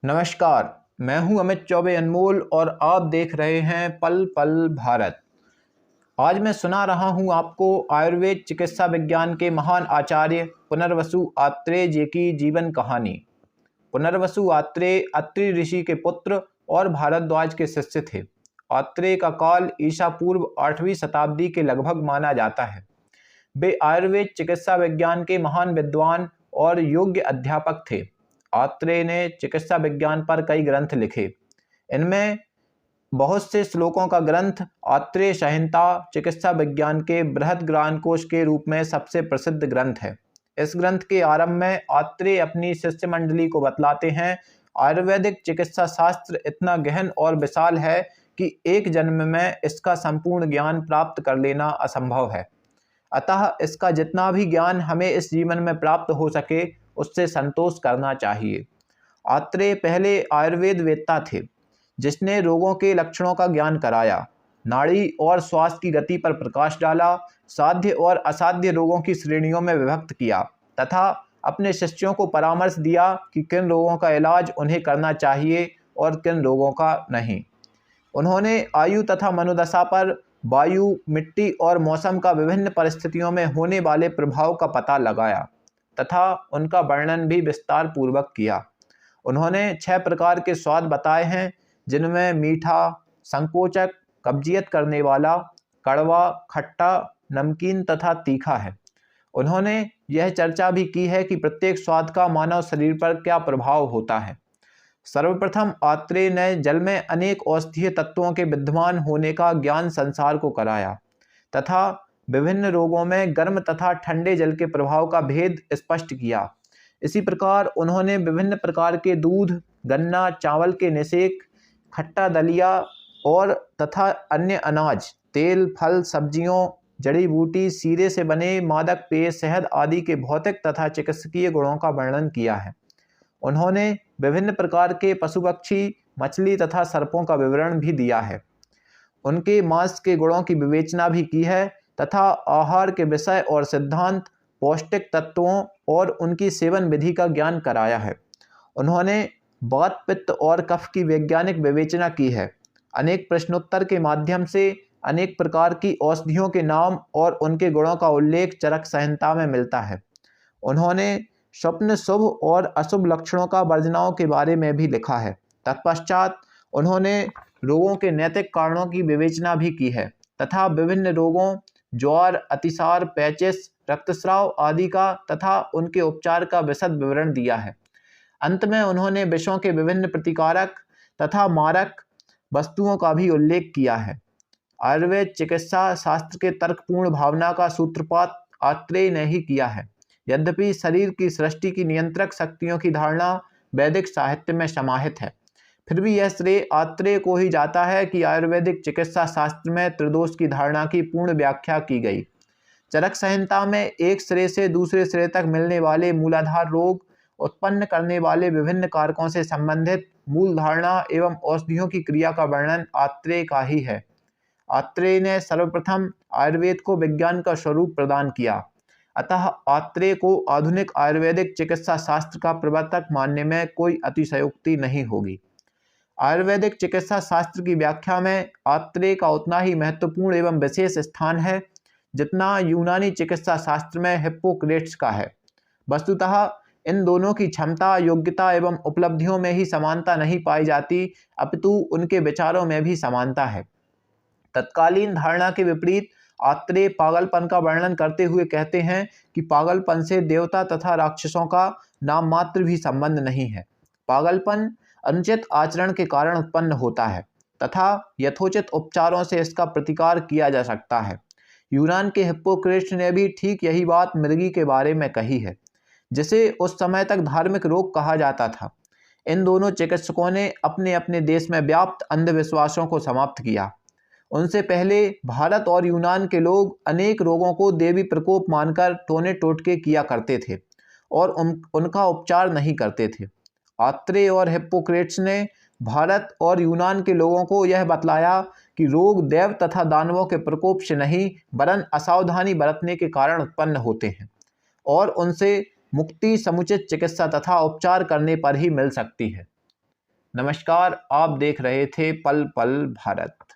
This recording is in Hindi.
नमस्कार, मैं हूं अमित चौबे अनमोल और आप देख रहे हैं पल पल भारत। आज मैं सुना रहा हूं आपको आयुर्वेद चिकित्सा विज्ञान के महान आचार्य पुनर्वसु आत्रेय जी की जीवन कहानी। पुनर्वसु आत्रेय अत्रि ऋषि के पुत्र और भारद्वाज के शिष्य थे। आत्रेय का काल ईसा पूर्व 8वीं शताब्दी के लगभग माना जाता है। वे आयुर्वेद चिकित्सा विज्ञान के महान विद्वान और योग्य अध्यापक थे। आत्रेय ने चिकित्सा विज्ञान पर कई ग्रंथ लिखे। इनमें बहुत से श्लोकों का ग्रंथ आत्रेय संहिता चिकित्सा विज्ञान के बृहद ज्ञानकोश के रूप में सबसे प्रसिद्ध ग्रंथ है। इस ग्रंथ के आरंभ में आत्रेय अपनी शिष्य मंडली को बतलाते हैं, आयुर्वेदिक चिकित्सा शास्त्र इतना गहन और विशाल है कि एक जन्म में इसका संपूर्ण ज्ञान प्राप्त कर लेना असंभव है। अतः इसका जितना भी ज्ञान हमें इस जीवन में प्राप्त हो सके उससे संतोष करना चाहिए। आत्रेय पहले आयुर्वेद वेत्ता थे, जिसने रोगों के लक्षणों का ज्ञान कराया, नाड़ी और श्वास की गति पर प्रकाश डाला, साध्य और असाध्य रोगों की श्रेणियों में विभक्त किया तथा अपने शिष्यों को परामर्श दिया कि किन रोगों का इलाज उन्हें करना चाहिए और किन रोगों का नहीं। उन्होंने आयु तथा मनोदशा पर वायु, मिट्टी और मौसम का विभिन्न परिस्थितियों में होने वाले प्रभाव का पता लगाया तथा उनका वर्णन भी विस्तार पूर्वक किया। उन्होंने 6 प्रकार के स्वाद बताए हैं, जिनमें मीठा, संकोचक, कब्जियत करने वाला, कड़वा, खट्टा, नमकीन तथा तीखा है। उन्होंने यह चर्चा भी की है कि प्रत्येक स्वाद का मानव शरीर पर क्या प्रभाव होता है। सर्वप्रथम आत्रेय ने जल में अनेक औषधीय तत्वों के विद्यमान होने का ज्ञान संसार को कराया तथा विभिन्न रोगों में गर्म तथा ठंडे जल के प्रभाव का भेद स्पष्ट किया। इसी प्रकार उन्होंने विभिन्न प्रकार के दूध, गन्ना, चावल के निषेक, खट्टा दलिया और तथा अन्य अनाज, तेल, फल, सब्जियों, जड़ी बूटी, सीरे से बने मादक पेय, शहद आदि के भौतिक तथा चिकित्सकीय गुणों का वर्णन किया है। उन्होंने विभिन्न प्रकार के पशु पक्षी, मछली तथा सर्पों का विवरण भी दिया है। उनके मांस के गुणों की विवेचना भी की है तथा आहार के विषय और सिद्धांत, पौष्टिक तत्वों और उनकी सेवन विधि का ज्ञान कराया है। उन्होंने वात, पित्त और कफ की वैज्ञानिक विवेचना की है। अनेक प्रश्नोत्तर के माध्यम से अनेक प्रकार की औषधियों के नाम और उनके गुणों का उल्लेख चरक संहिता में मिलता है। उन्होंने स्वप्न शुभ और अशुभ लक्षणों का वर्जनाओं के बारे में भी लिखा है। तत्पश्चात उन्होंने रोगों के नैतिक कारणों की विवेचना भी की है तथा विभिन्न रोगों, ज्वर, अतिसार, पेचिश, रक्तस्राव आदि का तथा उनके उपचार का विशद विवरण दिया है। अंत में उन्होंने विषयों के विभिन्न प्रतिकारक तथा मारक वस्तुओं का भी उल्लेख किया है। आयुर्वेद चिकित्सा शास्त्र के तर्कपूर्ण भावना का सूत्रपात आत्रेय ने ही किया है। यद्यपि शरीर की सृष्टि की नियंत्रक शक्तियों की धारणा वैदिक साहित्य में समाहित है, फिर भी यह श्रेय आत्रेय को ही जाता है कि आयुर्वेदिक चिकित्सा शास्त्र में त्रिदोष की धारणा की पूर्ण व्याख्या की गई। चरक संहिता में एक सिरे से दूसरे सिरे तक मिलने वाले मूलाधार रोग उत्पन्न करने वाले विभिन्न कारकों से संबंधित मूल धारणा एवं औषधियों की क्रिया का वर्णन आत्रेय का ही है। आत्रेय ने सर्वप्रथम आयुर्वेद को विज्ञान का स्वरूप प्रदान किया। अतः आत्रेय को आधुनिक आयुर्वेदिक चिकित्सा शास्त्र का प्रवर्तक मानने में कोई अतिशयोक्ति नहीं होगी। आयुर्वेदिक चिकित्सा शास्त्र की व्याख्या में आत्रेय का उतना ही महत्वपूर्ण एवं विशेष स्थान है जितना यूनानी चिकित्सा शास्त्र में हिप्पोक्रेट्स का है। वस्तुतः इन दोनों की क्षमता, योग्यता एवं उपलब्धियों में ही समानता नहीं पाई जाती, अपितु उनके विचारों में भी समानता है। तत्कालीन धारणा के विपरीत आत्रेय पागलपन का वर्णन करते हुए कहते हैं कि पागलपन से देवता तथा राक्षसों का नाम मात्र भी संबंध नहीं है। पागलपन अनुचित आचरण के कारण उत्पन्न होता है तथा यथोचित उपचारों से इसका प्रतिकार किया जा सकता है। यूनान के हिप्पोक्रेट्स ने भी ठीक यही बात मृगी के बारे में कही है, जिसे उस समय तक धार्मिक रोग कहा जाता था। इन दोनों चिकित्सकों ने अपने अपने देश में व्याप्त अंधविश्वासों को समाप्त किया। उनसे पहले भारत और यूनान के लोग अनेक रोगों को देवी प्रकोप मानकर टोने टोटके किया करते थे और उनका उपचार नहीं करते थे। आत्रेय और हिप्पोक्रेट्स ने भारत और यूनान के लोगों को यह बतलाया कि रोग देव तथा दानवों के प्रकोप से नहीं वरन असावधानी बरतने के कारण उत्पन्न होते हैं और उनसे मुक्ति समुचित चिकित्सा तथा उपचार करने पर ही मिल सकती है। नमस्कार, आप देख रहे थे पल पल भारत।